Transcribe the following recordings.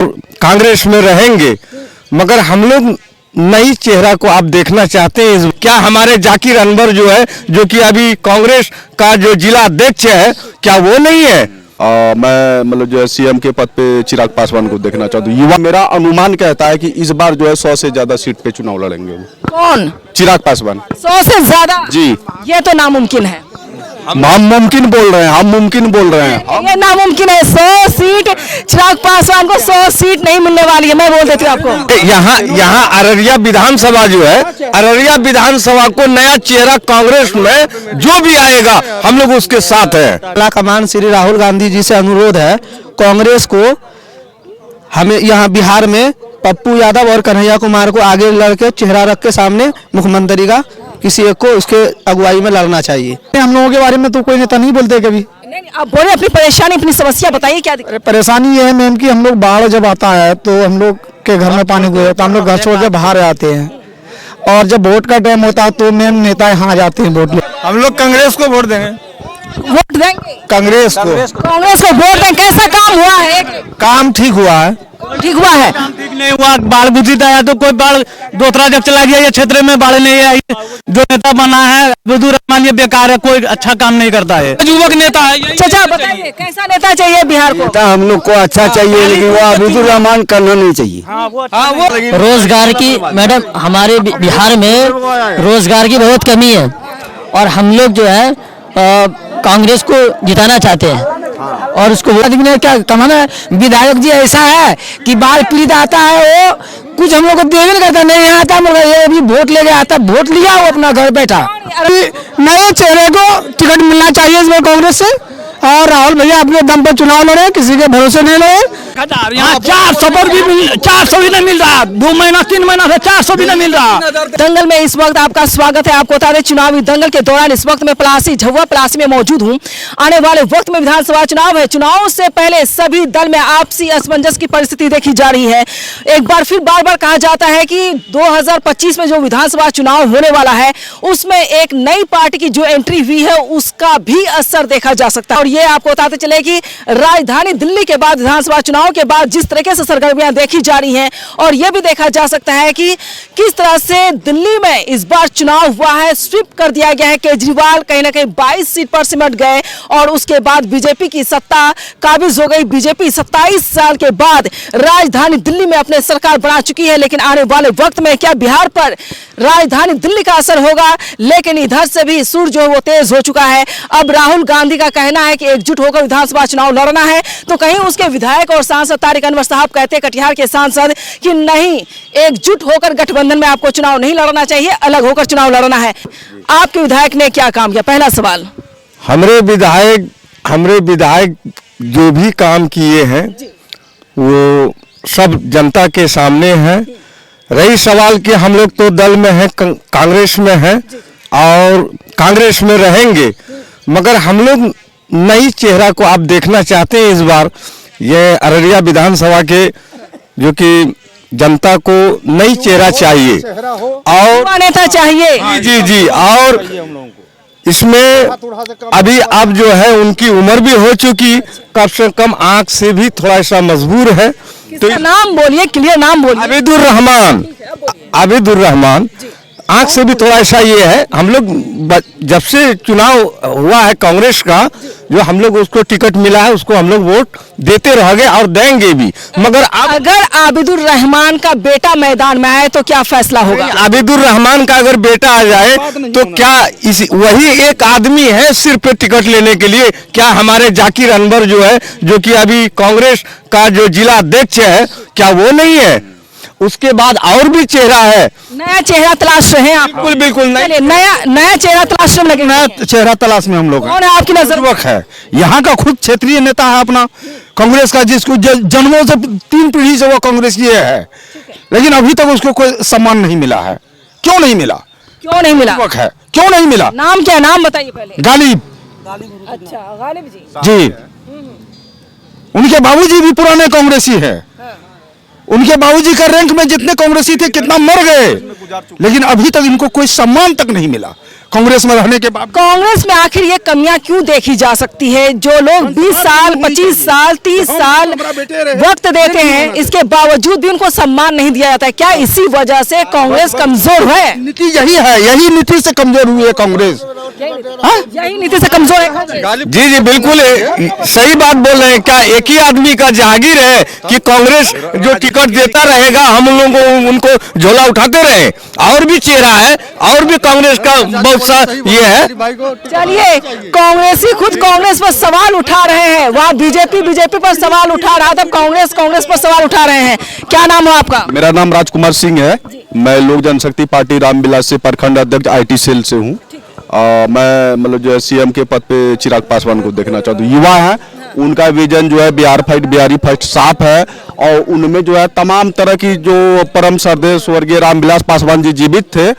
कांग्रेस में रहेंगे, मगर हम लोग नई चेहरा को आप देखना चाहते हैं। क्या हमारे जाकिर अनवर जो है, जो कि अभी कांग्रेस का जो जिला अध्यक्ष है, क्या वो नहीं है? मैं मतलब जो है सीएम के पद पे चिराग पासवान को देखना चाहता हूँ। युवा मेरा अनुमान कहता है कि इस बार जो है 100 से ज्यादा सीट पे चुनाव लड़ेंगे वो। कौन? चिराग पासवान। 100 से ज्यादा? जी। ये तो नामुमकिन है। हम मुमकिन बोल रहे हैं, हम मुमकिन बोल रहे हैं। ये नामुमकिन है। 100 सीट चिराग पासवान को 100 सीट नहीं मिलने वाली है, मैं बोल देती हूँ आपको। यहाँ अररिया विधानसभा जो है, अररिया विधानसभा को नया चेहरा कांग्रेस में जो भी आएगा हम लोग उसके साथ हैं। कमान श्री राहुल गांधी जी से अनुरोध है, कांग्रेस को हमें यहाँ बिहार में पप्पू यादव और कन्हैया कुमार को आगे लड़के चेहरा रख के सामने मुख्यमंत्री का किसी एक को उसके अगुवाई में लड़ना चाहिए। हम लोगों के बारे में तो कोई नेता नहीं बोलते कभी। नहीं, आप बोले अपनी परेशानी, अपनी समस्या बताइए, क्या दिक्कत? परेशानी ये है मैम कि हम लोग बाढ़ जब आता है तो हम लोग के घर में पानी घुस जाता है, हम लोग घर छोड़ के बाहर आते हैं, और जब वोट का टाइम होता है तो मैम नेता यहाँ आ जाते हैं वोट। हम लोग कांग्रेस को वोट देंगे। वोट देंगे कांग्रेस को वोट देंगे। कैसा काम हुआ है? काम ठीक हुआ है। ठीक हुआ है? ठीक नहीं हुआ, बाढ़ घुसित आया तो कोई बाढ़ दूसरा जब चला गया, ये क्षेत्र में बाढ़ नहीं आई। जो नेता बना है अबीदुर रहमान ये बेकार है, कोई अच्छा काम नहीं करता है। युवक नेता है। चाचा बताइए, कैसा नेता चाहिए बिहार को? हम लोग को अच्छा चाहिए, लेकिन वो अबीदुर रहमान करना नहीं चाहिए। रोजगार की मैडम, हमारे बिहार में रोजगार की बहुत कमी है, और हम लोग जो है कांग्रेस को जिताना चाहते हैं, और उसको ने क्या कमाना है। विधायक जी ऐसा है कि बाढ़ पीड़ित आता है, वो कुछ हम लोग को देवे नहीं करता, नहीं आता, मगर ये अभी वोट लेके आता, वोट लिया वो अपना घर बैठा। नए चेहरे को टिकट मिलना चाहिए इसमें कांग्रेस से, और राहुल भैया अपने दम पर चुनाव लड़े, किसी के भरोसे नहीं लड़े। यहाँ 400 पर भी 400 भी नहीं मिल रहा, 2 महीना 3 महीना से 400 भी नहीं मिल रहा। दंगल में इस वक्त आपका स्वागत है। आपको बता दें, चुनावी दंगल के दौरान इस वक्त मैं पलासी में मौजूद हूं। आने वाले वक्त में विधानसभा चुनाव है। चुनाव से पहले सभी दल में आपसी असमंजस की परिस्थिति देखी जा रही है। एक बार फिर बार बार कहा जाता है कि 2025 में जो विधानसभा चुनाव होने वाला है, उसमें एक नई पार्टी की जो एंट्री हुई है उसका भी असर देखा जा सकता है। और ये आपको बताते चले कि राजधानी दिल्ली के बाद विधानसभा चुनाव के बाद जिस तरीके से सरगर्मियां देखी जा रही हैं, और यह भी देखा जा सकता है कि किस तरह से दिल्ली में इस बार चुनाव हुआ है, स्वीप कर दिया गया है। केजरीवाल कहीं ना कहीं 22 सीट पर सिमट गए, और उसके बाद बीजेपी की सत्ता काबिज हो गई। बीजेपी 27 साल के बाद राजधानी दिल्ली में अपने सरकार बना चुकी है। लेकिन आने वाले वक्त में क्या बिहार पर राजधानी दिल्ली का असर होगा? लेकिन इधर से भी सुर जो है वो तेज हो चुका है। अब राहुल गांधी का कहना है कि एकजुट होकर विधानसभा चुनाव लड़ना है, तो कहीं उसके विधायक और सांसद तारिक अनवर साहब कहते हैं, कटिहार के सांसद, कि नहीं, एकजुट होकर गठबंधन में आपको चुनाव नहीं लड़ना चाहिए, अलग होकर चुनाव लड़ना है। आपके विधायक ने क्या काम किया? पहला सवाल। हमरे विधायक जो भी काम किए हैं वो सब जनता के सामने है। रही सवाल कि हम लोग तो दल में हैं, कांग्रेस में हैं और कांग्रेस में रहेंगे, मगर हम लोग नई चेहरा को आप देखना चाहते हैं इस बार। ये अररिया विधानसभा के जो कि जनता को नई चेहरा चाहिए और नेता चाहिए। जी, और इसमें अभी अब जो है उनकी उम्र भी हो चुकी, कम से कम आंख से भी थोड़ा सा मजबूर है। तो नाम बोलिए, क्लियर नाम बोलिए। आबिदुर रहमान। आंख से भी थोड़ा ऐसा ये है। हम लोग जब से चुनाव हुआ है कांग्रेस का, जो हम लोग उसको टिकट मिला है उसको हम लोग वोट देते रहेंगे और देंगे भी। मगर अगर आबिदुर रहमान का बेटा मैदान में आए तो क्या फैसला होगा? आबिदुर रहमान का अगर बेटा आ जाए तो क्या वही एक आदमी है सिर्फ टिकट लेने के लिए? क्या हमारे जाकिर अनवर जो है, जो कि अभी कांग्रेस का जो जिला अध्यक्ष है, क्या वो नहीं है? उसके बाद और भी चेहरा है। नया चेहरा तलाश रहे हैं आप? बिल्कुल नहीं, नया चेहरा तलाश में लगे। नया चेहरा तलाश में हम लोग। कौन है आपकी नजर? युवक है, यहाँ का खुद क्षेत्रीय नेता है अपना कांग्रेस का, जिसको जन्मों से 3 पीढ़ी से वो कांग्रेस ये है, लेकिन अभी तक उसको कोई सम्मान नहीं मिला है। क्यों नहीं मिला? युवक है, क्यों नहीं मिला? नाम क्या? नाम बताइए पहले। गालिब। अच्छा, गालिब जी। उनके बाबूजी भी पुराने कांग्रेसी है। उनके बाबूजी का रैंक में जितने कांग्रेसी थे कितना मर गए, लेकिन अभी तक इनको कोई सम्मान तक नहीं मिला, कांग्रेस में रहने के बाद। कांग्रेस में आखिर ये कमियां क्यों देखी जा सकती है? जो लोग 20 साल 25 साल 30 साल वक्त देते हैं, इसके बावजूद भी उनको सम्मान नहीं दिया जाता है। क्या इसी वजह से कांग्रेस कमजोर है? नीति यही है, यही नीति से कमजोर हुई है कांग्रेस। यही नीति से कमजोर है। जी जी बिल्कुल सही बात बोल रहे हैं। क्या एक ही आदमी का जहागीर है कि कांग्रेस जो टिकट देता रहेगा हम लोगों को उनको झोला उठाते रहे? और भी चेहरा है, और भी कांग्रेस का बहुत सा ये है। चलिए, कांग्रेसी खुद कांग्रेस पर सवाल उठा रहे हैं। वहाँ बीजेपी पर सवाल उठा रहा था, कांग्रेस पर सवाल उठा रहे हैं। क्या नाम है आपका? मेरा नाम राजकुमार सिंह है। मैं लोक जनशक्ति पार्टी रामविलास से प्रखंड अध्यक्ष IT सेल से हूँ। मैं मतलब जो है CM के पद पे चिराग पासवान को देखना चाहता हूँ। युवा है, उनका विजन जो है बिहार फाइट बिहारी फाइट साफ है, और उनमें जो है तमाम तरह की जो परम श्रद्धेय स्वर्गीय रामविलास पासवान जी जीवित थे,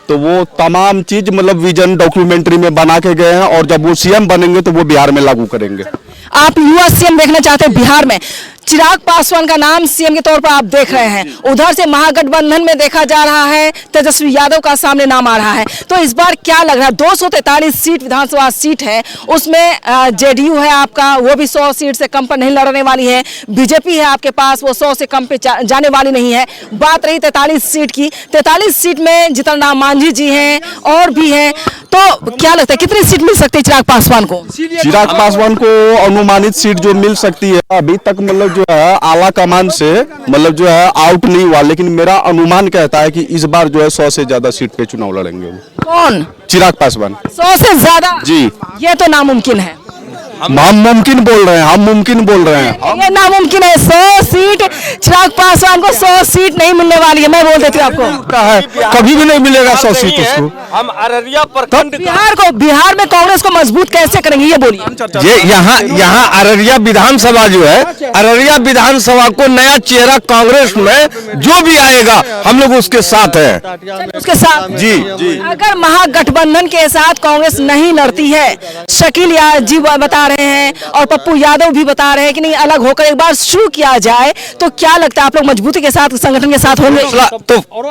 तो वो तमाम चीज मतलब विजन डॉक्यूमेंट्री में बना के गए हैं, और जब वो CM बनेंगे तो वो बिहार में लागू करेंगे। आप युवा CM देखना चाहते हैं बिहार में? चिराग पासवान का नाम CM के तौर पर आप देख रहे हैं। उधर से महागठबंधन में देखा जा रहा है तेजस्वी यादव का सामने नाम आ रहा है। तो इस बार क्या लग रहा है? 243 सीट विधानसभा सीट है, उसमें JDU है आपका, वो भी 100 सीट से कम पर नहीं लड़ने वाली है। बीजेपी है आपके पास, वो 100 से कम पे जाने वाली नहीं है। बात रही 43 सीट की, 43 सीट में जीतन राम मांझी जी हैं और भी हैं। तो क्या लगता है कितनी सीट मिल सकती है चिराग पासवान को? चिराग पासवान को अनुमानित सीट जो मिल सकती है, अभी तक मतलब जो है आला कमान से मतलब जो है आउट नहीं हुआ, लेकिन मेरा अनुमान कहता है कि इस बार जो है 100 से ज्यादा सीट पे चुनाव लड़ेंगे वो। कौन? चिराग पासवान। 100 से ज्यादा? जी। ये तो नामुमकिन है। हम मुमकिन बोल रहे हैं, हम मुमकिन बोल रहे हैं। ये नामुमकिन है। 100 सीट चिराग पासवान को 100 सीट नहीं मिलने वाली है, मैं बोल देती हूँ आपको। कभी भी नहीं मिलेगा 100 सीट उसको। हम अररिया प्रखंड बिहार में कांग्रेस को मजबूत कैसे करेंगे ये बोलिए। ये यहाँ अररिया विधानसभा जो है, अररिया विधानसभा को नया चेहरा कांग्रेस में जो भी आएगा हम लोग उसके साथ हैं। उसके साथ जी जी। अगर महागठबंधन के साथ कांग्रेस नहीं लड़ती है, शकील जी बता रहे हैं और पप्पू यादव भी बता रहे हैं कि नहीं, अलग होकर एक बार शुरू किया जाए, तो क्या लगता है आप लोग मजबूती के साथ संगठन के साथ होंगे?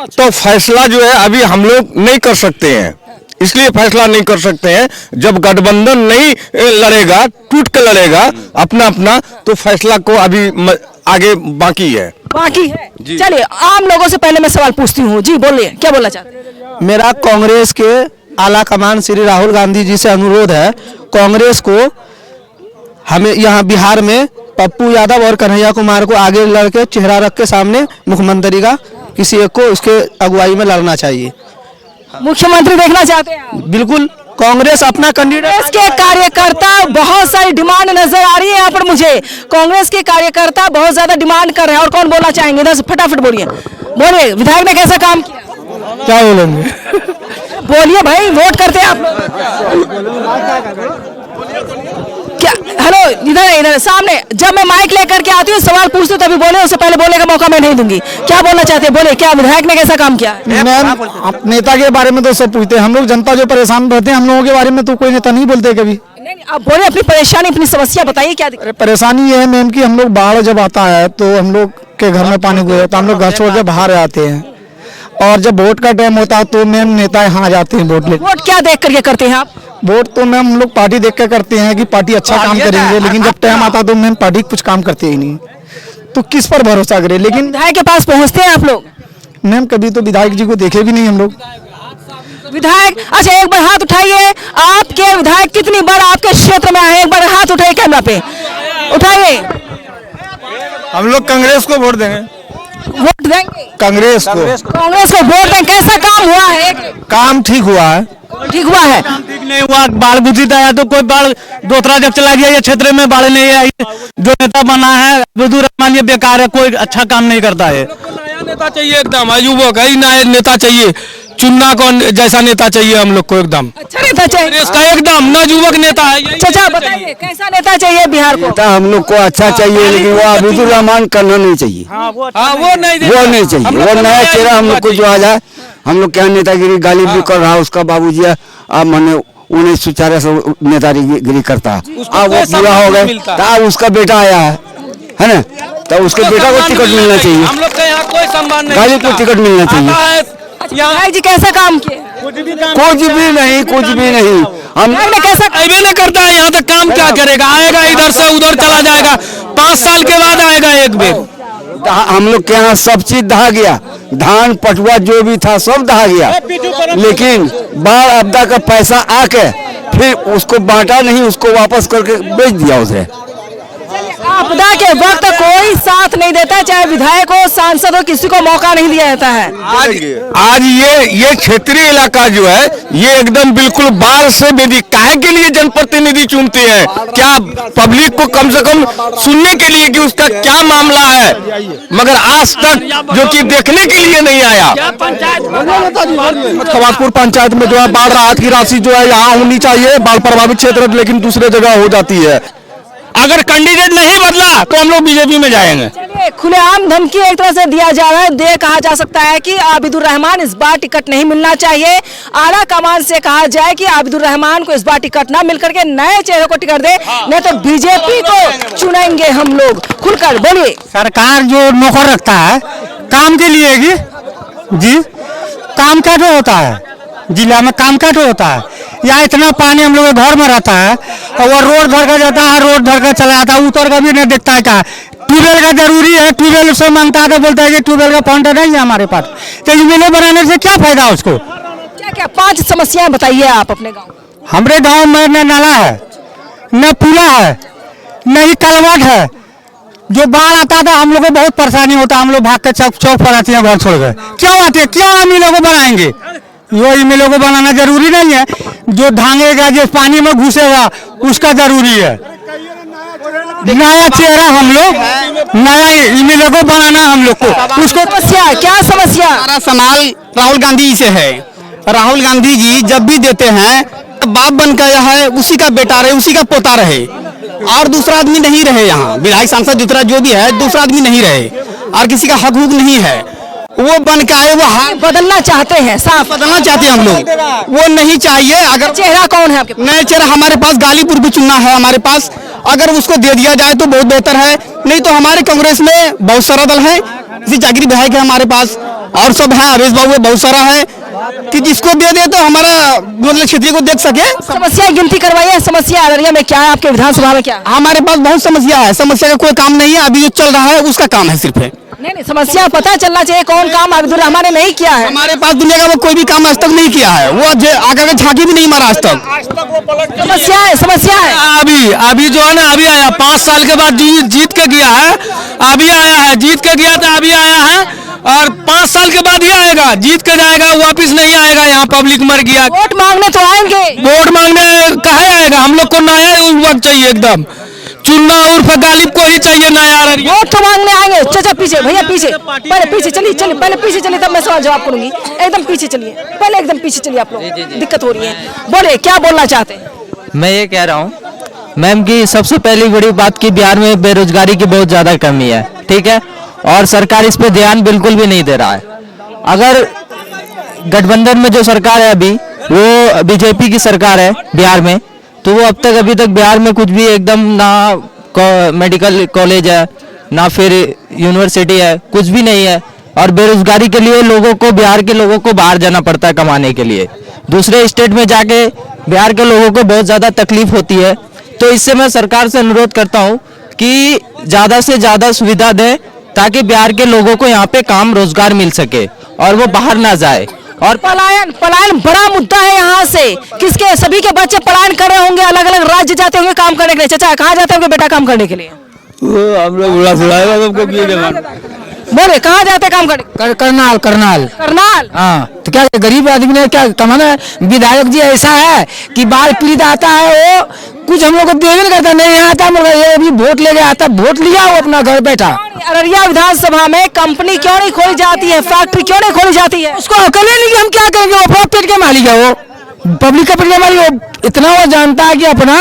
तो फैसला जो है अभी हम लोग नहीं कर सकते हैं। इसलिए फैसला नहीं कर सकते हैं, जब गठबंधन नहीं लड़ेगा, टूट के लड़ेगा अपना अपना, तो फैसला को अभी आगे बाकी है। चलिए, आम लोगों से पहले मैं सवाल पूछती हूँ। जी बोलिए, क्या बोलना चाहते हैं? मेरा कांग्रेस के आला कमान श्री राहुल गांधी जी से अनुरोध है, कांग्रेस को हमें यहाँ बिहार में पप्पू यादव और कन्हैया कुमार को आगे लड़के चेहरा रख के सामने मुख्यमंत्री का किसी एक को उसके अगुवाई में लड़ना चाहिए। मुख्यमंत्री देखना चाहते हैं आप? बिल्कुल, कांग्रेस अपना कैंडिडेट। कांग्रेस के कार्यकर्ता बहुत सारी डिमांड नजर आ रही है यहाँ पर मुझे। कांग्रेस के कार्यकर्ता बहुत ज्यादा डिमांड कर रहे हैं, और कौन बोलना चाहेंगे? इधर से फटाफट बोलिए। विधायक ने कैसा काम किया? क्या बोलेंगे? बोलिए भाई, वोट करते हैं आप क्या? हेलो, इधर सामने। जब मैं माइक लेकर के आती हूँ सवाल पूछती हूँ तभी बोले, उससे पहले बोलने का मौका मैं नहीं दूंगी। क्या बोलना चाहते हैं? बोले, क्या विधायक ने कैसा काम किया? मैम, नेता के बारे में तो सब पूछते हैं, हम लोग जनता जो परेशान रहते हैं, हम लोगों के बारे में तो कोई नेता नहीं बोलते कभी। नहीं, आप बोले, अपनी परेशानी अपनी समस्या बताइए, क्या दिक्कत? परेशानी ये है मैम कि हम लोग बाढ़ जब आता है तो हम लोग के घर में पानी घुस जाता है, हम लोग घर छोड़ के बाहर आते हैं, और जब वोट का टाइम होता है तो मैम नेता यहाँ आ जाते हैं वोट ले। वोट क्या देख करके करते हैं आप? वोट तो मैम हम लोग पार्टी देख के करते हैं कि पार्टी अच्छा काम करेंगे, लेकिन जब टाइम आता तो मैम पार्टी कुछ काम करते ही नहीं, तो किस पर भरोसा करें? लेकिन विधायक के पास पहुंचते हैं आप लोग? मैम कभी तो विधायक जी को देखे भी नहीं हम लोग। विधायक, अच्छा एक बार हाथ उठाइए। आपके विधायक कितनी बार आपके क्षेत्र में आए? एक बार हाथ उठाइए, कैमरा पे उठाइए। हम लोग कांग्रेस को वोट देंगे। वोट देंगे कांग्रेस को वोट देंगे। कैसा काम हुआ है? काम ठीक हुआ है। ठीक हुआ है? ठीक नहीं हुआ। बाढ़ घुसित आया तो कोई बाढ़ दूसरा जब चला गया, ये क्षेत्र में बाढ़ नहीं आई। जो नेता बना है अब्दुल रहमान, ये बेकार है, कोई अच्छा काम नहीं करता है। नया नेता चाहिए, एकदम युवक है, नया नेता चाहिए, चुनना कौन जैसा नेता चाहिए हम लोग को, एकदम अच्छा नेता चाहिए इसका, एकदम ना युवक नेता है। चाचा बताइए, कैसा नेता चाहिए बिहार को? हम लोग को अच्छा चाहिए, लेकिन वो अब्दुल रहमान करना नहीं चाहिए। वो नहीं चाहिए, वो नया चेहरा हम लोग को जो आ जाए। हम लोग क्या नेतागिरी गाली भी कर रहा है उसका बाबूजी, अब मैंने 1994 नेतागिरी करता है। अब वो पूरा हो गए, तब उसका बेटा आया है ना, तो उसके बेटा को टिकट मिलना चाहिए। हम लोग के यहाँ कोई सम्मान नहीं, गाली को टिकट मिलना चाहिए। विधायक जी कैसा काम किए? कुछ भी नहीं हम कैसा अबे नहीं करता है, यहाँ तक काम क्या करेगा? आएगा इधर से उधर चला जाएगा, 5 साल के बाद आएगा एक बेर। हम लोग के यहाँ सब चीज दहा गया, धान पटुआ जो भी था सब दहा गया, लेकिन बाढ़ आपदा का पैसा आके फिर उसको बांटा नहीं, उसको वापस करके बेच दिया उसे। आपदा के वक्त कोई साथ नहीं देता, चाहे विधायक हो, सांसद हो, किसी को मौका नहीं दिया जाता है। आज ये क्षेत्रीय इलाका जो है ये एकदम बिल्कुल बाढ़ से बेदी, काहे के लिए जनप्रतिनिधि चुनते हैं? क्या पब्लिक को कम से कम सुनने के लिए कि उसका क्या मामला है, मगर आज तक जो कि देखने के लिए नहीं आया। खवासपुर पंचायत में जो है बाढ़ राहत की राशि जो है यहाँ होनी चाहिए, बाढ़ प्रभावित क्षेत्र लेकिन दूसरे जगह हो जाती है। अगर कैंडिडेट नहीं बदला तो हम लोग बीजेपी में जाएंगे। चलिए, खुलेआम धमकी एक तरह से दिया जा रहा है, कहा जा सकता है कि आबिदुर रहमान इस बार टिकट नहीं मिलना चाहिए। आला कमान से कहा जाए कि आबिदुर रहमान को इस बार टिकट ना मिलकर के नए चेहरे को टिकट दे, नहीं तो बीजेपी को चुनेंगे हम लोग। खुलकर बोलिए। सरकार जो नौकर रखता है काम के लिए जी, काम क्या तो होता है, जिला में काम क्या तो होता है, या इतना पानी हम लोग के घर में रहता है और वो रोड धर कर जाता है, रोड धर कर चला जाता है, उतर कर भी नहीं देखता है। क्या ट्यूबवेल का जरूरी है, ट्यूबवेल से मांगता है तो बोलता है कि ट्यूबवेल का फंड नहीं है हमारे पास, तो यूनियन बनाने से क्या फायदा उसको। क्या क्या 5 समस्याएं बताइए आप अपने गाँव। हमारे गांव में न नाला है, न पुला है, न ही कलवट है। जो बाढ़ आता था हम लोग को बहुत परेशानी होता, हम लोग भाग के चौक पर आते हैं घर छोड़ कर। क्यों आते हैं, क्यों हम इन लोगों को बनाएंगे? यो इन लोगों को बनाना जरूरी नहीं है, जो धांगेगा जो पानी में घुसेगा उसका जरूरी है। नया चेहरा हम लोग, नया इन लोगों को बनाना हम लोग को। उसको समस्या क्या समस्या? सारा संभाल राहुल गांधी जी से है। राहुल गांधी जी जब भी देते हैं बाप बन गया है, उसी का बेटा रहे, उसी का पोता रहे, और दूसरा आदमी नहीं रहे। यहाँ विधायक सांसद दूसरा जो भी है दूसरा आदमी नहीं रहे, और किसी का हक हुक नहीं है। वो बन के आए, वो बदलना चाहते हैं, साफ बदलना चाहते हैं हम लोग, वो नहीं चाहिए। अगर चेहरा कौन है आपके? नए चेहरा हमारे पास गालीपुर भी चुनना है हमारे पास, अगर उसको दे दिया जाए तो बहुत बेहतर है। नहीं तो हमारे कांग्रेस में बहुत सारा दल है, जैसे जागरी विधायक है हमारे पास, और सब है, हरीश बाबू बहुत सारा है, कि जिसको दे दे तो हमारा मतलब क्षेत्रीय को देख सके। समस्या गिनती करवाइए। समस्या अररिया में क्या है, आपके विधानसभा में क्या है? हमारे पास बहुत समस्या है, समस्या का कोई काम नहीं है। अभी जो चल रहा है उसका काम है सिर्फ है। नहीं, समस्या पता चलना चाहिए कौन काम आबिदुर रहमान ने नहीं किया है। हमारे पास दुनिया का वो कोई भी काम आज तक नहीं किया है, वो आकर के झांकी भी नहीं मारा आज तक। समस्या है। अभी जो है ना, अभी आया 5 साल के बाद जीत के गया है, अभी आया है, जीत के गया था, अभी आया है, और 5 साल के बाद ही आएगा, जीत के जाएगा, वापिस नहीं आएगा। यहाँ पब्लिक मर गया, वोट मांगने तो आएंगे, वोट मांगने कहे आएगा? हम लोग को नया युवक चाहिए, एकदम चुन्ना उर्फ गालिब को ही चाहिए नया। वोट तो मांगने आएंगे। चाचा पीछे, भैया पीछे, पहले पीछे चलिए, पहले पीछे चलिए, तब मैं सवाल जवाब करूंगी। एकदम पीछे चलिए, पहले एकदम पीछे चलिए, आप लोग दिक्कत हो रही है। बोले क्या बोलना चाहते हैं? मैं ये कह रहा हूँ मैम कि सबसे पहली बड़ी बात कि बिहार में बेरोजगारी की बहुत ज़्यादा कमी है, ठीक है, और सरकार इस पे ध्यान बिल्कुल भी नहीं दे रहा है। अगर गठबंधन में जो सरकार है अभी वो बीजेपी की सरकार है बिहार में, तो वो अभी तक बिहार में कुछ भी एकदम ना मेडिकल कॉलेज है, ना फिर यूनिवर्सिटी है, कुछ भी नहीं है। और बेरोजगारी के लिए लोगों को, बिहार के लोगों को बाहर जाना पड़ता है कमाने के लिए, दूसरे स्टेट में जाके बिहार के लोगों को बहुत ज़्यादा तकलीफ होती है। तो इससे मैं सरकार से अनुरोध करता हूँ कि ज़्यादा से ज़्यादा सुविधा दें, ताकि बिहार के लोगों को यहाँ पे काम रोजगार मिल सके और वो बाहर ना जाए। और पलायन बड़ा मुद्दा है यहाँ से। किसके, सभी के बच्चे पलायन कर रहे होंगे, अलग अलग राज्य जाते होंगे काम करने के लिए। चाचा कहाँ जाते होंगे बेटा काम करने के लिए? हम लोग बोले कहाँ जाते काम करने? करनाल करनाल करनाल। हाँ, तो क्या गरीब आदमी ने क्या कमाना है? विधायक जी ऐसा है कि बाढ़ पीड़ित आता है, वो कुछ हम लोग को देवे नहीं करता, नहीं आता, ये भी वोट लेके आता, वोट लिया वो अपना घर बैठा। अररिया विधानसभा में कंपनी क्यों नहीं खोली जाती है, फैक्ट्री क्यों नहीं खोली जाती है? उसको अकल ही नहीं कि हम क्या करेंगे, वो अपना पेट के मालिक है, वो पब्लिक का पेट के मालिक। वो इतना वो जानता है कि अपना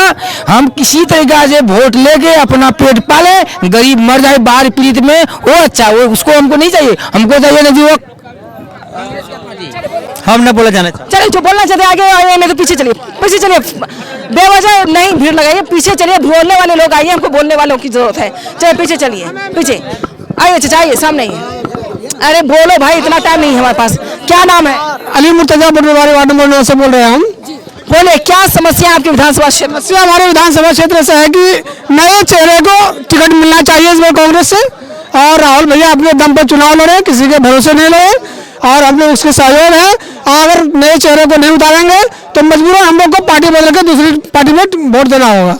हम किसी तरीका से वोट लेके अपना पेट पाले, गरीब मर जाए बाढ़ पीड़ित में, वो अच्छा, वो उसको हमको नहीं चाहिए, हमको चाहिए ना युवक। हम न बोला जाना चाहिए। चलिए, जो बोलना चाहते आगे आइए, नहीं तो पीछे चलिए, पीछे चलिए, बेवजह नहीं भीड़ लगाइए, पीछे चलिए, बोलने वाले लोग आइए, हमको बोलने वालों की जरूरत है। चलिए पीछे चलिए, पीछे आइए, चाचा आइए, सामने आइए। अरे बोलो भाई, इतना टाइम नहीं है हमारे पास। क्या नाम है? अली मुर्तजा बटवारी वार्ड नंबर 9 से बोल रहे हैं हम। बोले क्या समस्या है आपके विधानसभा क्षेत्र में? समस्या हमारे विधानसभा क्षेत्र से है कि नए चेहरे को टिकट मिलना चाहिए इसमें कांग्रेस से, और राहुल भैया अपने दम पर चुनाव लड़े, किसी के भरोसे नहीं लड़े, और हम लोग उसके सहयोग है। अगर नए चेहरे को नहीं उतारेंगे तो मजबूरन हम लोग को पार्टी बदल के दूसरी पार्टी में वोट देना होगा।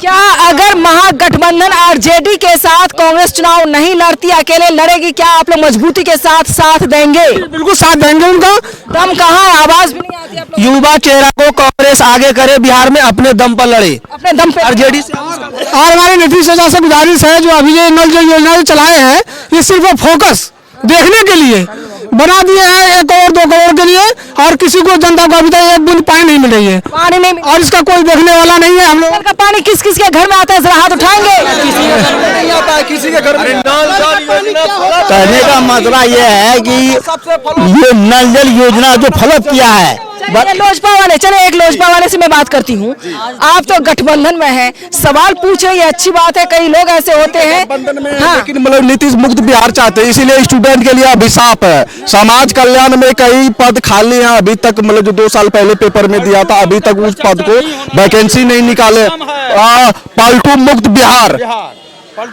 क्या अगर महागठबंधन आरजेडी के साथ कांग्रेस चुनाव नहीं लड़ती, अकेले लड़ेगी, क्या आप लोग मजबूती के साथ देंगे? बिल्कुल साथ देंगे उनका। दम कहाँ है? आवाज भी नहीं आती आप लोग। युवा चेहरा को कांग्रेस आगे करे, बिहार में अपने दम पर लड़े, अपने दम पे आरजेडी से। और हमारी नीतीश चाचा से गुजारिश है, जो अभी ये नल जल योजना चलाए हैं, ये सिर्फ फोकस देखने के लिए बना दिए हैं, 1 करोड़ 2 करोड़ के लिए, और किसी को जनता को अभी तक एक बूंद पानी नहीं मिल रही है, पानी नहीं और इसका कोई देखने वाला नहीं है। हम लोग नल का पानी किस किस के घर में आता है, जरा हाथ उठाएंगे। किसी के घर में कहने का मतलब ये है कि ये नल जल योजना जो फलत किया है, चलिए लोजपा वाले, चले एक लोजपा वाले से मैं बात करती हूँ। आप तो गठबंधन में हैं, सवाल पूछ रही है, अच्छी बात है, कई लोग ऐसे होते हैं। हाँ। लेकिन मतलब नीतीश मुक्त बिहार चाहते हैं, इसीलिए स्टूडेंट के लिए अभिशाप है। समाज कल्याण में कई पद खाली हैं, अभी तक मतलब जो 2 साल पहले पेपर में दिया था, अभी तक उस पद को वैकेंसी नहीं निकाले। पलटू मुक्त बिहार,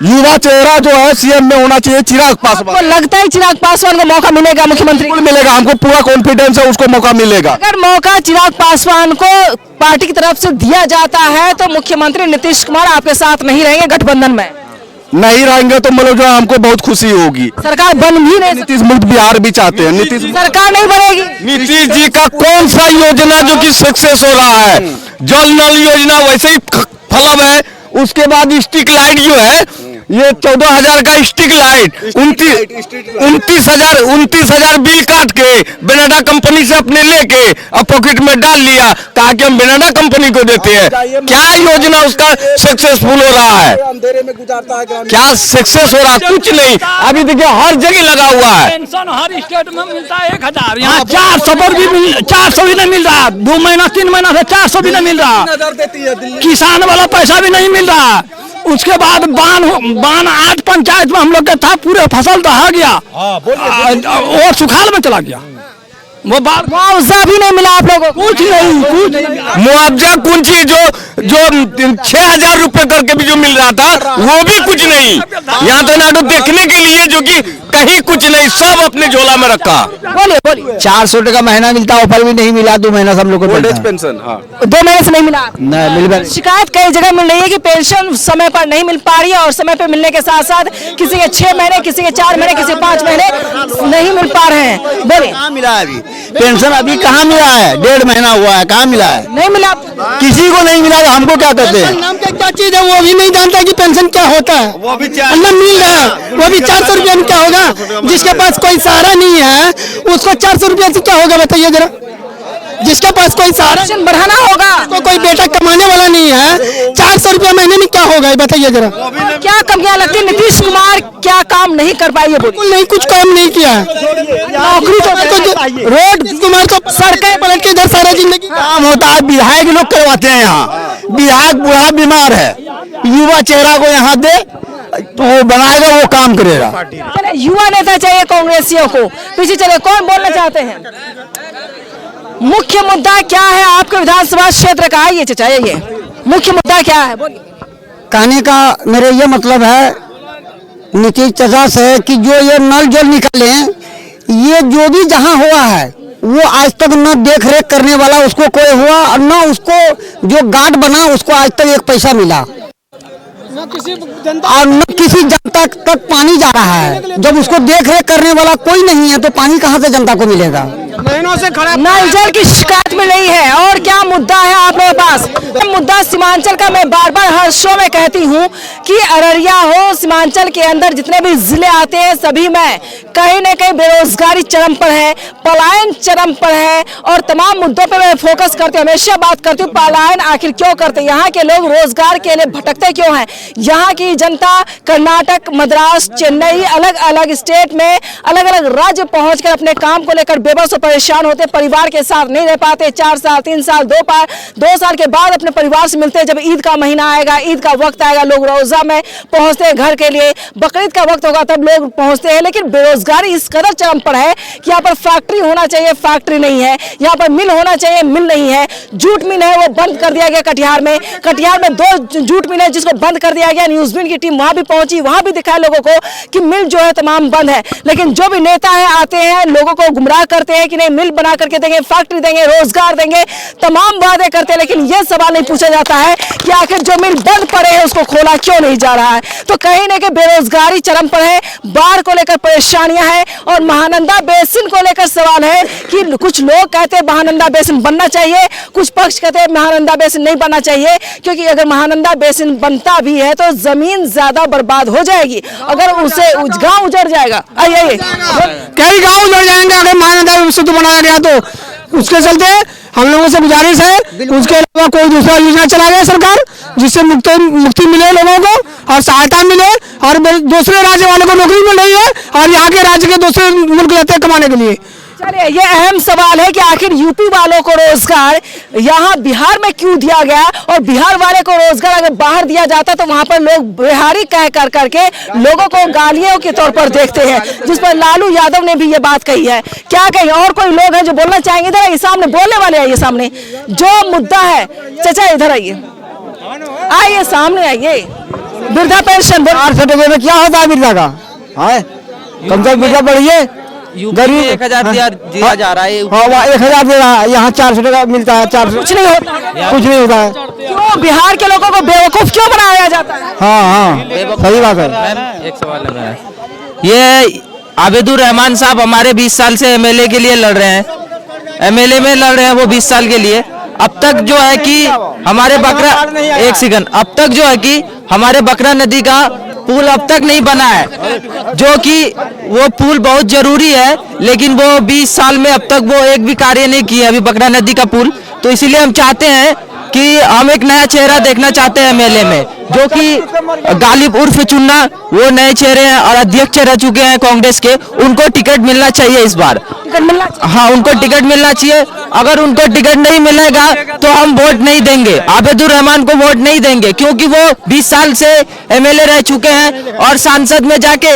युवा चेहरा जो है सीएम में होना चाहिए चिराग पासवान। आपको लगता है चिराग पासवान को मौका मिलेगा मुख्यमंत्री? बिल्कुल मिलेगा, हमको पूरा कॉन्फिडेंस है उसको मौका मिलेगा। अगर मौका चिराग पासवान को पार्टी की तरफ से दिया जाता है तो मुख्यमंत्री नीतीश कुमार आपके साथ नहीं रहेंगे गठबंधन में? नहीं रहेंगे तो मतलब जो हमको बहुत खुशी होगी। सरकार बन भी नहीं, नीतीश मुक्त बिहार भी चाहते हैं। नीतीश सरकार नहीं बनेगी। नीतीश जी का कौन सा योजना जो कि सक्सेस हो रहा है? जल नल योजना वैसे ही फलब है। उसके बाद स्ट्रीट लाइट जो है, ये 14,000 का स्ट्रीट लाइट 29,000 बिल काट के बेनाडा कंपनी से अपने लेके और पॉकेट में डाल लिया, ताकि हम बेनाडा कंपनी को देते हैं। क्या योजना उसका सक्सेसफुल हो रहा है? अंधेरे में गुजारता है। क्या सक्सेस हो रहा है? कुछ नहीं। अभी देखिए हर जगह लगा हुआ है। पेंशन हर स्टेट में मिलता है 1,000, यहाँ 400 पर भी 400 भी नहीं मिल रहा, 2 महीना 3 महीना से 400 भी नहीं मिल रहा, किसान वाला पैसा भी नहीं मिल रहा। उसके बाद बान 8 पंचायत में हम लोग का था, पूरे फसल दहा गया और सुखाल में चला गया। वो बात मुआवजा भी नहीं मिला आप लोगों को? कुछ नहीं। मुआवजा कुछ ही जो 6,000 रुपए करके भी जो मिल रहा था वो भी कुछ नहीं। यहाँ तो नाटो देखने के लिए जो कि कहीं कुछ नहीं, सब अपने झोला में रखा। बोलिए 400 टका महीना मिलता, ऊपर भी नहीं मिला। 2 महीना से हम लोग को मिलता है। पेंशन, हाँ 2 महीने से नहीं मिला। नहीं मिल शिकायत कई जगह मिल रही है कि पेंशन समय पर नहीं मिल पा रही है, और समय पर मिलने के साथ साथ किसी के 6 महीने, किसी के 4 महीने, किसी के 5 महीने नहीं मिल पा रहे हैं। बोलिए कहाँ मिला है? अभी पेंशन अभी कहाँ मिला है? 1.5 महीना हुआ है, कहाँ मिला है? नहीं मिला, किसी को नहीं मिला। हमको क्या कहते हैं? नाम क्या चीज है वो भी नहीं जानता कि पेंशन क्या होता है। वो भी न मिल रहा है, वो भी 400 रुपया में क्या होगा? जिसके पास कोई सहारा नहीं है उसको 400 रुपया से क्या होगा बताइए जरा। जिसके पास कोई सहारा, पेंशन बढ़ाना होगा। तो कोई बेटा कमाने वाला नहीं है, 400 रुपया महीने में क्या होगा ये बताइए जरा। क्या कमियां लगती है? नीतीश कुमार क्या काम नहीं कर पाई है? बिल्कुल नहीं, कुछ काम नहीं किया है। नौकरी तो रोड कुमार को सड़कें पलट के इधर सारा जिंदगी काम होता है, विधायक लोग करवाते हैं। यहाँ विधायक बूढ़ा बीमार है, युवा चेहरा को यहाँ दे तो वो बनाएगा, वो काम करेगा। चले युवा नेता चाहिए कांग्रेसियों को। पीछे चले, कौन बोलना चाहते हैं? मुख्य मुद्दा क्या है आपके विधानसभा क्षेत्र का? ये चाचा ये मुख्य मुद्दा क्या है? बोलिए। कहने का मेरे ये मतलब है नीतीश चाचा से कि जो ये नल जल निकाले, ये जो भी जहाँ हुआ है वो आज तक न देख रेख करने वाला उसको कोई हुआ, और न उसको जो गार्ड बना उसको आज तक 1 पैसा मिला, और न किसी जनता तक पानी जा रहा है। जब उसको देख रेख करने वाला कोई नहीं है तो पानी कहाँ से जनता को मिलेगा? महीनों से खड़ा नल जल की शिकायत मिल रही है। और क्या मुद्दा है आप लोगों के पास? मुद्दा सीमांचल का मैं बार बार हर शो में कहती हूँ कि अररिया हो, सीमांचल के अंदर जितने भी जिले आते हैं सभी में कहीं न कहीं बेरोजगारी चरम पर है, पलायन चरम पर है, और तमाम मुद्दों पर मैं फोकस करती हूँ, हमेशा बात करती हूँ पलायन आखिर क्यों करते हैं, यहाँ के लोग रोजगार के लिए भटकते क्यों हैं। यहाँ की जनता कर्नाटक, मद्रास, चेन्नई, अलग अलग स्टेट में अलग अलग राज्य पहुंचकर अपने काम को लेकर बेबस और परेशान होते, परिवार के साथ नहीं रह पाते। 4 साल 3 साल 2 साल के बाद अपने परिवार से मिलते हैं। जब ईद का महीना आएगा, ईद का वक्त आएगा, लोग रोजा में पहुंचते हैं घर के लिए, बकरीद का वक्त होगा तब लोग पहुंचते हैं। लेकिन बेरोजगार बेरोजगारी इस कदर चरम पर है कि यहाँ पर फैक्ट्री होना चाहिए, फैक्ट्री नहीं है, यहाँ पर मिल होना चाहिए, मिल नहीं है, जूट मिल है वो बंद कर दिया गया कटिहार में 2 जूट मिल है जिसको बंद कर दिया गया। न्यूज़बीन की टीम वहां भी पहुंची, वहां भी दिखाया लोगों को कि मिल जो है तमाम बंद है, लेकिन जो भी नेता है आते हैं लोगों को गुमराह करते हैं कि नहीं मिल बना करके देंगे, फैक्ट्री देंगे, रोजगार देंगे, तमाम वादे करते हैं, लेकिन यह सवाल नहीं पूछा जाता है कि आखिर जो मिल बंद पड़े हैं उसको खोला क्यों नहीं जा रहा है। तो कहीं ना कहीं बेरोजगारी चरम पर है, बाढ़ को लेकर परेशानियां हैं और महानंदा बेसिन को लेकर सवाल है कि कुछ लोग कहते हैं महानंदा बेसिन बनना चाहिए, कुछ पक्ष कहते हैं महानंदा बेसिन नहीं बनना चाहिए, क्योंकि अगर महानंदा बेसिन बनता भी है तो जमीन ज्यादा बर्बाद हो जाएगी, अगर उसे गांव उजड़ जाएगा। आइए कई गांव उजड़ जाएंगे अगर महानंदा बेसिन बनाया गया तो। उसके चलते हम लोगों से गुजारिश है उसके अलावा कोई दूसरा योजना चला गया सरकार जिससे मुक्ति मिले लोगों को और सहायता मिले, और दूसरे राज्य वालों को नौकरी मिल रही है और यहाँ के राज्य के दूसरे मुल्क जाते हैं कमाने के लिए। चलिए ये अहम सवाल है कि आखिर यूपी वालों को रोजगार यहाँ बिहार में क्यों दिया गया, और बिहार वाले को रोजगार अगर बाहर दिया जाता तो वहां पर लोग बिहारी कह कर करके लोगों को गालियों के तौर पर देखते हैं, जिस पर लालू यादव ने भी ये बात कही है। क्या कही, और कोई लोग हैं जो बोलना चाहेंगे? इधर आइए, सामने बोलने वाले आइए, सामने जो मुद्दा है। चाचा इधर आइए, आइए सामने आइए। वृद्धा पेंशन 800 रुपये में क्या होता है वृद्धा का? कम से कम वृद्धा बढ़िए, गरीब 1000 दिया जा रहा है, 1000 दे रहा है, यहाँ 400 टका मिलता है, 400 कुछ नहीं होता, कुछ नहीं होता है। क्यों बिहार के लोगों को बेवकूफ क्यों बनाया जाता है? हाँ सही बात है। एक सवाल लगा है, ये आबिदुर रहमान साहब हमारे 20 साल से एमएलए के लिए लड़ रहे हैं, एमएलए में लड़ रहे हैं वो 20 साल के लिए। अब तक जो है कि हमारे बकरा, एक सेकंड, अब तक जो है कि हमारे बकरा नदी का पुल अब तक नहीं बना है, जो कि वो पुल बहुत जरूरी है, लेकिन वो 20 साल में अब तक वो एक भी कार्य नहीं किया अभी बकरा नदी का पुल। तो इसलिए हम चाहते हैं कि हम एक नया चेहरा देखना चाहते हैं एमएलए में, जो कि गालिब उर्फ चुन्ना वो नए चेहरे हैं और अध्यक्ष रह चुके हैं कांग्रेस के, उनको टिकट मिलना चाहिए इस बार। हाँ, उनको टिकट मिलना चाहिए। अगर उनको टिकट नहीं मिलेगा तो हम वोट नहीं देंगे, आबिदुर रहमान को वोट नहीं देंगे, क्योंकि वो 20 साल से एमएलए रह चुके हैं और सांसद में जाके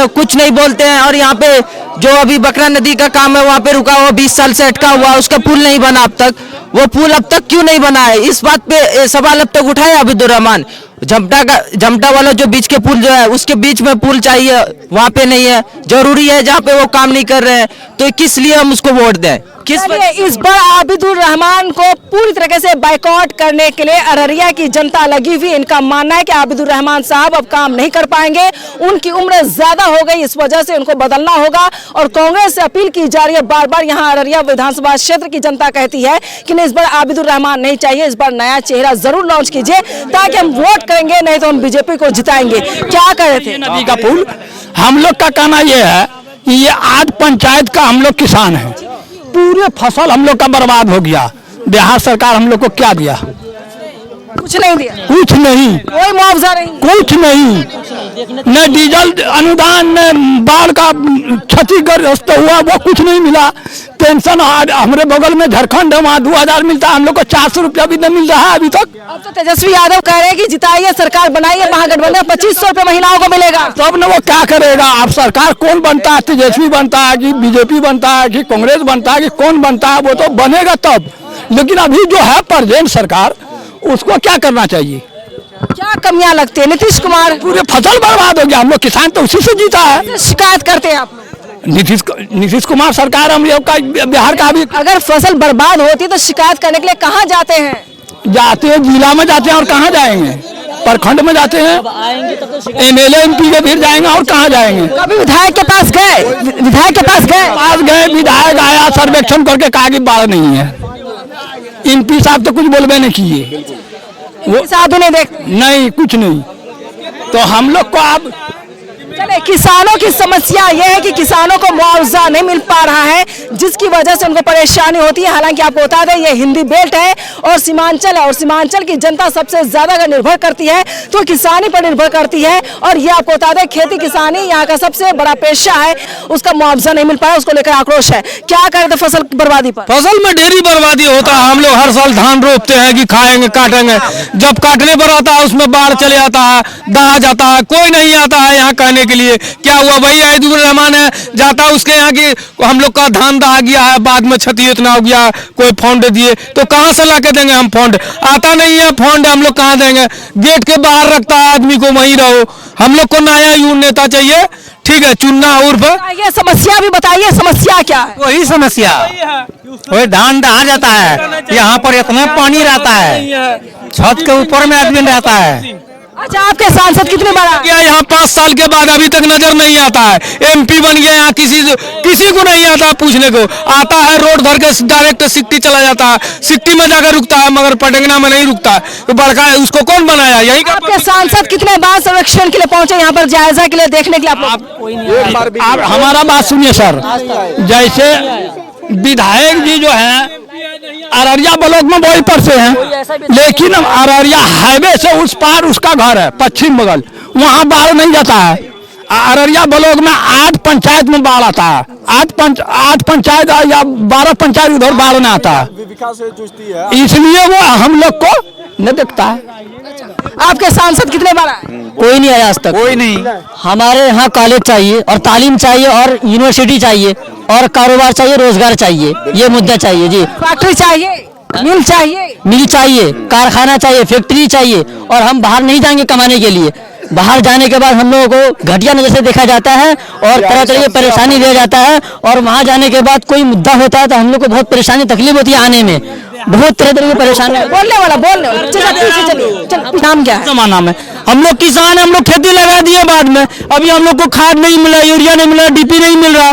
कुछ नहीं बोलते हैं। और यहाँ पे जो अभी बकरा नदी का काम है वहाँ पे रुका हुआ 20 साल से अटका हुआ, उसका पुल नहीं बना अब तक, वो पुल अब तक क्यों नहीं बना है, इस बात पे सवाल अब तक उठाए आबिदुर रहमान। जमटा वाला जो बीच के पुल जो है उसके बीच में पुल चाहिए, वहाँ पे नहीं है, जरूरी है जहाँ पे वो काम नहीं कर रहे हैं, तो किस लिए हम उसको वोट दें? इस बार आबिदुर रहमान को पूरी तरीके से बाइकआउट करने के लिए अररिया की जनता लगी हुई। इनका मानना है कि आबिदुर रहमान साहब अब काम नहीं कर पाएंगे, उनकी उम्र ज्यादा हो गई, इस वजह से उनको बदलना होगा। और कांग्रेस से अपील की जा रही है बार बार, यहाँ अररिया विधानसभा क्षेत्र की जनता कहती है कि नहीं, इस बार आबिदुर रहमान नहीं चाहिए, इस बार नया चेहरा जरूर लॉन्च कीजिए ताकि हम वोट करेंगे, नहीं तो हम बीजेपी को जिताएंगे। क्या कह रहे थे? नदी का पुल, हम लोग का कहना यह है कि ये आज पंचायत का हम लोग किसान है, पूरे फसल हम लोग का बर्बाद हो गया। बिहार सरकार हम लोग को क्या दिया? कुछ नहीं दिया, कुछ नहीं, कोई मुआवजा नहीं, कुछ नहीं, न डीजल अनुदान, न बाढ़ का क्षतिग्रस्त हुआ वो कुछ नहीं मिला। पेंशन हमारे बगल में झारखंड है, वहाँ 2000 मिलता है, हम लोग को 400 रुपया भी नहीं मिल रहा है अभी तक। अब तो तेजस्वी यादव कह रहे हैं कि जिताइए, सरकार बनाइए, महागठबंधन 2500 रुपये महिलाओं को मिलेगा। तब न वो क्या करेगा? अब सरकार कौन बनता है, तेजस्वी बनता है कि बीजेपी बनता है कि कांग्रेस बनता है कि कौन बनता है, वो तो बनेगा तब। लेकिन अभी जो है प्रेजेंट सरकार, उसको क्या करना चाहिए? क्या कमियां लगती है? नीतीश कुमार, पूरे फसल बर्बाद हो गया, हम लोग किसान तो उसी से जीता है। शिकायत करते हैं आप लोग? नीतीश कुमार सरकार हम लोग का बिहार का भी, अगर फसल बर्बाद होती है तो शिकायत करने के लिए कहाँ जाते हैं? जाते हैं जिला में जाते हैं, और कहाँ जाएंगे? प्रखंड में जाते हैं, एमएलए एमपी के फिर जाएंगे, और कहाँ जाएंगे? कभी विधायक के पास गए? विधायक के पास गए? विधायक आया, सर्वेक्षण करके कहा कि बाढ़ नहीं है। एमपी साहब तो कुछ बोलबे नहीं किए, वो साधु नहीं देखते, नहीं कुछ नहीं। तो हम लोग को अब चले, किसानों की समस्या यह है कि किसानों को मुआवजा नहीं मिल पा रहा है, जिसकी वजह से उनको परेशानी होती है। हालांकि आपको बता दें ये हिंदी बेल्ट है और सीमांचल है, और सीमांचल की जनता सबसे ज्यादा अगर निर्भर करती है तो किसानी पर निर्भर करती है। और ये आपको बता दें खेती किसानी यहाँ का सबसे बड़ा पेशा है, उसका मुआवजा नहीं मिल पाया, उसको लेकर आक्रोश है। क्या करें फसल बर्बादी पर? फसल में ढेरी बर्बादी होता है। हम लोग हर साल धान रोपते हैं कि खाएंगे काटेंगे, जब काटने पर आता है उसमें बाढ़ चले आता है, दहा जाता है, कोई नहीं आता है यहाँ कहने के लिए। क्या हुआ, वही आइदुर रहमान है, जाता उसके यहाँ की हम लोग का धान दहा गया है, बाद में क्षति इतना हो गया, कोई फंड दिए तो कहाँ से ला के देंगे हम फंड? आता नहीं है फंड, हम लोग कहाँ देंगे? गेट के बाहर रखता है आदमी को, वहीं रहो। हम लोग को नया युवा नेता चाहिए, ठीक है, चुनना उर्फ। ये समस्या भी बताइए, समस्या क्या है? वही समस्या, वही धान दहा जाता है, यहाँ पर इतना पानी रहता है, छत के ऊपर में आदमी रहता है। अच्छा, आपके सांसद कितने बार आए? क्या यहाँ 5 साल के बाद अभी तक नजर नहीं आता है? MP बन गया, यहाँ किसी को नहीं आता पूछने को। आता है रोड भर के डायरेक्ट सिक्टी चला जाता है, सिक्टी में जाकर रुकता है, मगर पटंगना में नहीं रुकता है। तो बड़का है, उसको कौन बनाया? यही का आपके सांसद कितने बार सर्वेक्षण के लिए पहुंचे यहाँ पर, जायजा के लिए देखने के लिए? आप हमारा बात सुनिए सर, जैसे विधायक जी जो है अररिया ब्लॉक में वही पर से हैं, लेकिन अररिया हाईवे से उस पार उसका घर है, पश्चिम बगल, वहाँ बाढ़ नहीं जाता है। अररिया ब्लॉक में 8 पंचायत में बाढ़ आता है, 8 पंचायत या 12 पंचायत उधर बाढ़ नहीं आता है, इसलिए वो हम लोग को नहीं दिखता है। आपके सांसद कितने बार आए? कोई नहीं आया आज तक, कोई नहीं। हमारे यहाँ कॉलेज चाहिए और तालीम चाहिए और यूनिवर्सिटी चाहिए और कारोबार चाहिए, रोजगार चाहिए, ये मुद्दा चाहिए जी। फैक्ट्री चाहिए, मिल चाहिए, मिल चाहिए, कारखाना चाहिए, फैक्ट्री चाहिए। और हम बाहर नहीं जाएंगे कमाने के लिए, बाहर जाने के बाद हम लोगों को घटिया नजर से देखा जाता है और तरह तरह की परेशानी दिया जाता है। और वहाँ जाने के बाद कोई मुद्दा होता है तो हम लोग को बहुत परेशानी तकलीफ होती है आने में, बहुत तरह तरह की परेशानी। बोलने वाला चलिए, नाम क्या है? नाम है, हम लोग किसान, हम लोग खेती लगा दिए, बाद में अभी हम लोग को खाद नहीं मिला, यूरिया नहीं मिला, DP नहीं मिल रहा,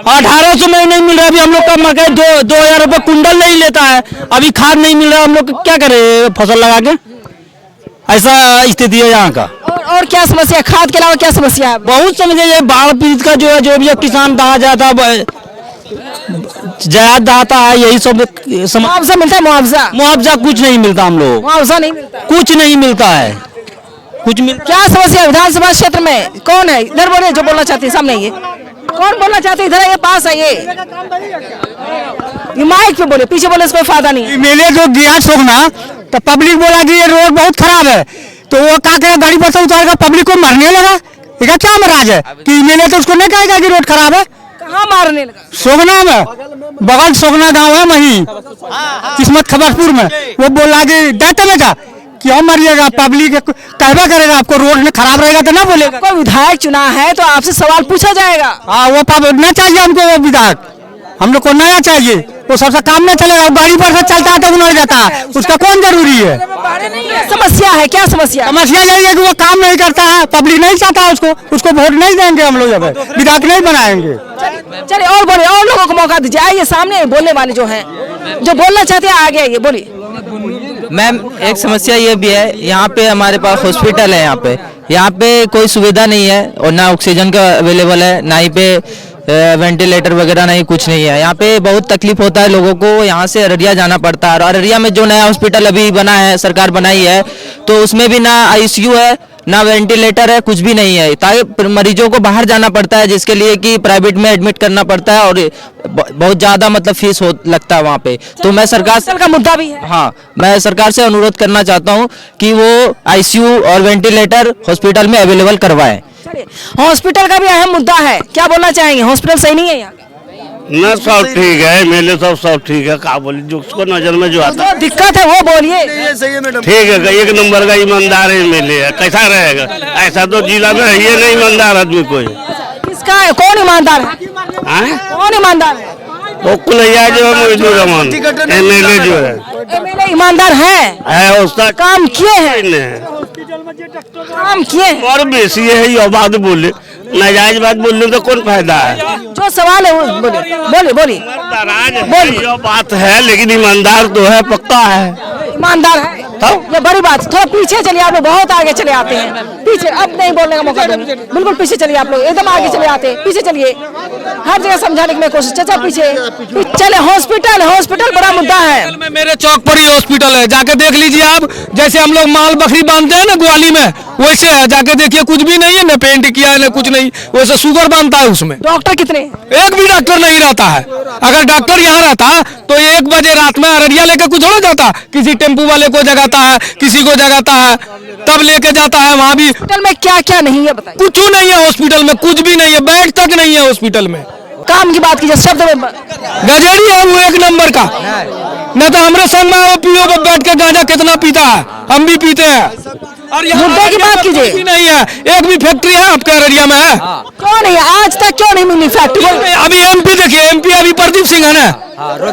1800 में नहीं मिल रहा। अभी हम लोग का मकई 2000 रुपये कुंडल नहीं लेता है, अभी खाद नहीं मिल रहा, हम लोग क्या करें फसल लगा के? ऐसा स्थिति है यहाँ का। और क्या समस्या, खाद के अलावा क्या समस्या है? बहुत समस्या है, बाढ़ पीड़ित का जो है, जो भी किसान दहा जाता है, जायद दहाता है, यही सब मुआवजा मिलता है? मुआवजा कुछ नहीं मिलता, हम लोग मुआवजा नहीं मिलता, कुछ नहीं मिलता है, कुछ मिल। क्या समस्या विधानसभा क्षेत्र में? कौन है इधर बोले जो बोलना चाहते हैं? सामने ये कौन बोलना चाहते हैं? इधर ये पास है, ये माइक पे बोले, पीछे बोले, इसको फायदा नहीं है। मेले जो गया सोगना तो पब्लिक बोला कि ये रोड बहुत खराब है, तो वो क्या करे, गाड़ी पर से उतारेगा, पब्लिक को मारने लगा। इसका क्या महाराज है कि मेले तो उसको नहीं कहेगा कि रोड खराब है? कहाँ मारने लगा? सोगना में, बगल सोगना गांव है वहीं, किस्मत खबरपुर में। वो बोला कि देते बेटा क्यों मारिएगा, पब्लिक कहवा करेगा, आपको रोड में खराब रहेगा तो ना बोलेगा। कोई विधायक चुना है तो आपसे सवाल पूछा जाएगा। हाँ, वो न चाहिए हमको, वो विधायक हम लोग को नया चाहिए, वो सबसे काम नहीं चलेगा, वो गाड़ी पर से चलता है तो नहीं जाता है, उसका कौन जरूरी है? समस्या है, क्या समस्या? समस्या यही है कि वो काम नहीं करता है, पब्लिक नहीं चाहता है उसको वोट नहीं देंगे हम लोग, जब विधायक नहीं बनाएंगे। चलिए और बोले, और लोगों को मौका दीजिए, आइए सामने बोलने वाले जो हैं, जो बोलना चाहते हैं आगे आइए, बोलिए। मैम, एक समस्या ये भी है, यहाँ पे हमारे पास हॉस्पिटल है, यहाँ पे कोई सुविधा नहीं है और ना ऑक्सीजन का अवेलेबल है, ना ही पे वेंटिलेटर वगैरह नहीं, कुछ नहीं है। यहाँ पे बहुत तकलीफ होता है लोगों को, यहाँ से अररिया जाना पड़ता है। और अररिया में जो नया हॉस्पिटल अभी बना है, सरकार बनाई है, तो उसमें भी ना ICU है, ना वेंटिलेटर है, कुछ भी नहीं है, ताकि मरीजों को बाहर जाना पड़ता है, जिसके लिए कि प्राइवेट में एडमिट करना पड़ता है और बहुत ज़्यादा मतलब फीस लगता है वहाँ पे। तो मैं सरकार का मुद्दा भी है। हाँ, मैं सरकार से अनुरोध करना चाहता हूँ कि वो ICU और वेंटिलेटर हॉस्पिटल में अवेलेबल करवाएं। हॉस्पिटल का भी अहम मुद्दा है, क्या बोलना चाहेंगे? हॉस्पिटल सही नहीं है यहाँ? न सब ठीक है, मेले सब ठीक है, क्या बोली जो उसको नजर में जो आता जो दिक्कत है वो बोलिए। ठीक है, 1 नंबर का ईमानदार है मेले है, कैसा रहेगा? ऐसा तो जिला में ये नहीं ईमानदार आदमी कोई। किसका है, कौन ईमानदार है? कौन ईमानदार है? वो कुलैया जो है मजदूर रहमान MLA जो है, MLA ईमानदार है, उसका काम किए हैं, काम किए हैं। और बेसी है ये बात बोले, नाजायज बात बोलने तो कौन फायदा है? जो सवाल है वो बोलिए। ये बात है, लेकिन ईमानदार तो है, पक्का है, ईमानदार है, ये बड़ी बात। थोड़ा पीछे चलिए, आप लोग बहुत आगे चले आते हैं, पीछे अब नहीं बोलने का मौका दूंगी, बिल्कुल पीछे चलिए, आप लोग एकदम आगे चले आते हैं, पीछे चलिए, हर जगह समझाने की मैं कोशिश। चाचा पीछे चले। हॉस्पिटल बड़ा मुद्दा है। में मेरे चौक पर ही हॉस्पिटल है, जाके देख लीजिए आप। जैसे हम लोग माल बकरी बांधते हैं ना ग्वाली में, वैसे है, जाके देखिए कुछ भी नहीं है, न पेंट किया है न कुछ नहीं, वैसे शुगर बांधता है उसमें। डॉक्टर कितने? एक भी डॉक्टर नहीं रहता है। अगर डॉक्टर यहाँ रहता तो 1 बजे रात में अररिया लेकर कुछ हो जाता, किसी टेम्पू वाले को जगाता है, किसी को जगाता है, तब लेके जाता है। वहाँ भी हॉस्पिटल में क्या क्या नहीं है बताइए। कुछ नहीं है हॉस्पिटल में, कुछ भी नहीं है, बेड तक नहीं है हॉस्पिटल में। काम की बात कीजिए शब्द में। गजेरी है वो 1 नंबर का। न तो हमारे संग में वो पीओ पर बैठ के गांजा कितना पीता है, हम भी पीते हैं। और यहाँ मुद्दे की बात कीजिए। भी नहीं है, एक भी फैक्ट्री है आपके अररिया में है? क्यों नहीं? आज तक क्यों नहीं मिली फैक्ट्री? अभी एमपी देखिए, एमपी अभी प्रदीप सिंह है ना।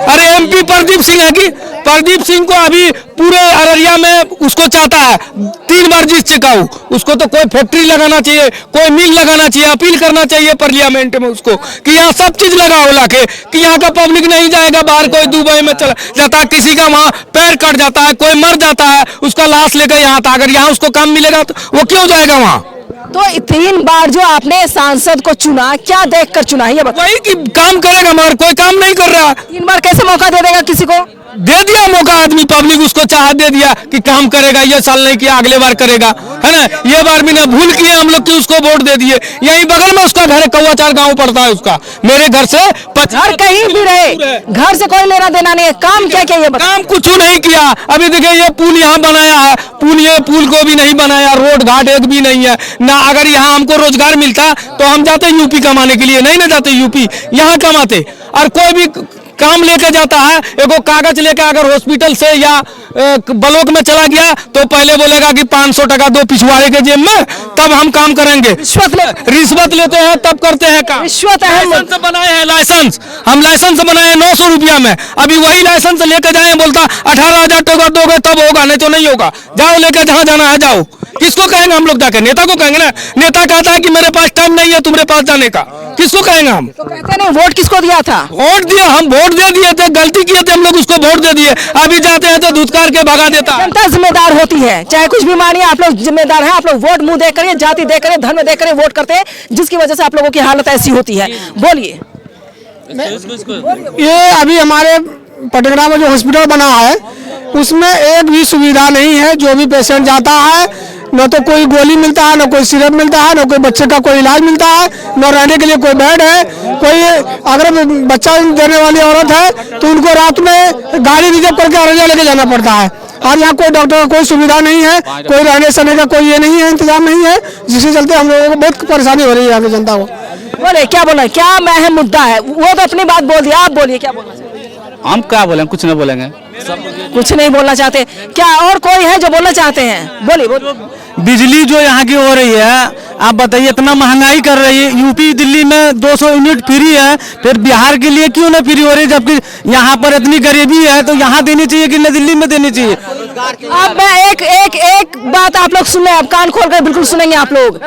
अरे एमपी प्रदीप सिंह है कि प्रदीप सिंह को अभी पूरे अररिया में उसको चाहता है 3 बार जीत चुकाऊ। उसको तो कोई फैक्ट्री लगाना चाहिए, कोई मिल लगाना चाहिए, अपील करना चाहिए पार्लियामेंट में उसको कि यहाँ सब चीज लगाओ लाके, कि यहाँ का पब्लिक नहीं जाएगा बाहर। कोई दुबई में चला जाता है, किसी का वहाँ पैर कट जाता है, कोई मर जाता है, उसका लाश लेकर यहाँ आता। अगर यहाँ उसको काम मिलेगा तो वो क्यों जाएगा वहाँ? तो 3 बार जो आपने सांसद को चुना, क्या देखकर चुना है ये बताइए। वही कि काम करेगा, मगर कोई काम नहीं कर रहा। 3 बार कैसे मौका दे देगा किसी को? दे दिया मौका, आदमी पब्लिक उसको चाह दे दिया कि काम करेगा, ये साल नहीं किया अगले बार करेगा, है ना। ये बार भी ना भूल किए हम लोग कि उसको वोट दे दिए। यहीं बगल में उसका घर है, कौआचार गांव पड़ता है उसका। मेरे घर से घर कहीं भी रहे, घर से कोई लेना देना नहीं है। काम क्या क्या ये बताइए। काम कुछ नहीं किया। अभी देखिए ये पुल यहाँ बनाया है, ये पुल को भी नहीं बनाया, रोड घाट एक भी नहीं है ना। अगर यहाँ हमको रोजगार मिलता तो हम जाते यूपी कमाने के लिए, नहीं ना जाते यूपी, यहाँ कमाते। और कोई भी काम लेके जाता है, एगो कागज लेके अगर हॉस्पिटल से या ब्लॉक में चला गया तो पहले बोलेगा कि 500 टका दो पिछवाड़े के जेब में, तब हम काम करेंगे। रिश्वत लेते हैं तब करते हैं काम। रिश्वत है। लाइसेंस बनाए हैं, लाइसेंस हम लाइसेंस बनाए 900 रुपया में। अभी वही लाइसेंस लेके जाए, बोलता 18,000 टका दोगे तब होगा, नहीं तो नहीं होगा। जाओ लेके जहाँ जाना है जाओ। किसको कहेंगे हम लोग जाके? नेता को कहेंगे ना। नेता कहता है कि मेरे पास टाइम नहीं है तुम्हारे पास जाने का, किसको कहेंगे हम? तो कहते नहीं वोट किसको दिया था? वोट दिया, हम वोट दे दिए थे, गलती किए थे हम लोग, उसको वोट दे दिए। अभी जाते हैं तो धुतकार के भगा देता है। जनता जिम्मेदार होती है, चाहे कुछ भी मानिए, आप लोग जिम्मेदार हैं। आप लोग वोट मुंह देख कर, जाति देख कर, धर्म देख कर वोट करते हैं, जिसकी वजह से आप लोगों की हालत ऐसी होती है। बोलिए। ये अभी हमारे पटगड़ा में जो हॉस्पिटल बना है उसमें एक भी सुविधा नहीं है। जो भी पेशेंट जाता है, न तो कोई गोली मिलता है, न कोई सिरप मिलता है, न कोई बच्चे का कोई इलाज मिलता है, न रहने के लिए कोई बेड है। कोई अगर बच्चा देने वाली औरत है तो उनको रात में गाड़ी रिजर्व करके अररिया लेके जाना पड़ता है। और यहाँ कोई डॉक्टर का कोई सुविधा नहीं है, कोई रहने सहने का कोई ये नहीं है, इंतजाम नहीं है, जिसके चलते हम लोगों को बहुत परेशानी हो रही है यहाँ की जनता को। बोले क्या बोला, क्या अहम मुद्दा है? वो तो अपनी बात बोल दिया, आप बोलिए क्या बोलना चाहते हैं? हम क्या बोलें, कुछ नहीं बोलेंगे। कुछ नहीं बोलना चाहते क्या? और कोई है जो बोलना चाहते हैं? बोलिए। बिजली जो यहाँ की हो रही है, आप बताइए, इतना महंगाई कर रही है। यूपी दिल्ली में 200 यूनिट फ्री है, फिर बिहार के लिए क्यों ना फ्री हो रही, जबकि यहाँ पर इतनी गरीबी है तो यहाँ देनी चाहिए कि न दिल्ली में देनी चाहिए। अब मैं एक बात आप लोग सुन लें, अब कान खोल कर बिल्कुल सुनेंगे आप लोग।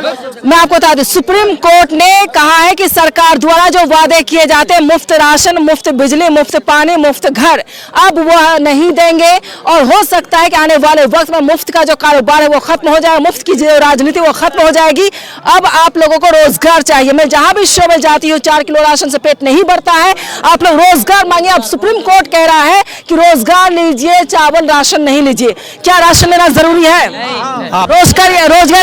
मैं आपको बता दूं, सुप्रीम कोर्ट ने कहा है कि सरकार द्वारा जो वादे किए जाते हैं, मुफ्त राशन, मुफ्त बिजली, मुफ्त पानी, मुफ्त घर, अब वह नहीं देंगे। और हो सकता है कि आने वाले वक्त में मुफ्त का जो कारोबार है वो खत्म हो जाएगा, मुफ्त की जो राजनीति वो खत्म हो जाएगी। अब आप लोगों को रोजगार चाहिए। मैं जहां भी शो में जाती हूँ, 4 किलो राशन से पेट नहीं भरता है। आप लोग रोजगार मांगिए। अब सुप्रीम कोर्ट कह रहा है कि रोजगार लीजिए, चावल राशन नहीं लीजिए। क्या राशन लेना जरूरी है? रोजगार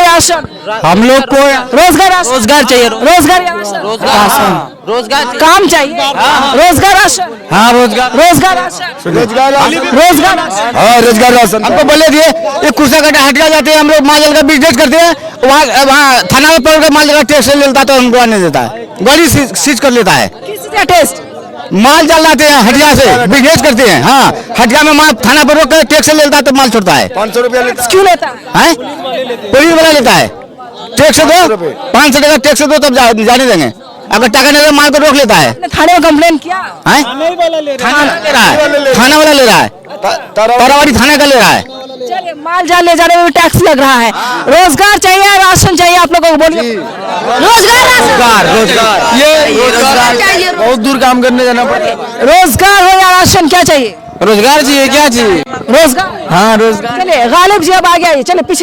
राशन हम लोग को रोजगार चाहिए, रोजगार काम चाहिए, रोजगार राशन। हाँ, रोजगार राशन हमको बोले दिए, एक कुर्सा कटा हटिया जाते हैं, हम लोग माल का बिजनेस करते हैं, वहाँ थाना में पकड़ कर माल का टैक्स लेता तो हमको आने देता है, गाड़ी सीज कर लेता है। किसी टेस्ट माल जल लाते हैं हटिया से, बिजनेस करते हैं। हाँ, हटिया में माल थाना पर रोक कर टैक्स लेता है तो माल छोड़ता है। 500 रुपया क्यों लेता है? पुलिस वाला लेता है, टैक्स दो, 500 टका टैक्स दो तब जाने देंगे। अगर टका नहीं माल को रोक लेता है। थाने में कंप्लेन किया? थाना वाला ले रहा है, तारावाड़ी थाने का ले रहा है। चलिए, माल जाल ले जाने में भी टैक्स लग रहा है। रोजगार चाहिए, राशन चाहिए, आप लोगों को बोलिए। रोजगार ये बहुत दूर काम करने जाना पड़ता है। रोजगार हो या राशन, क्या चाहिए? रोजगार चाहिए, क्या चाहिए? रोजगार। हाँ, रोजगार। चलिए, गालिब जी अब आ गया, चलिए पीछे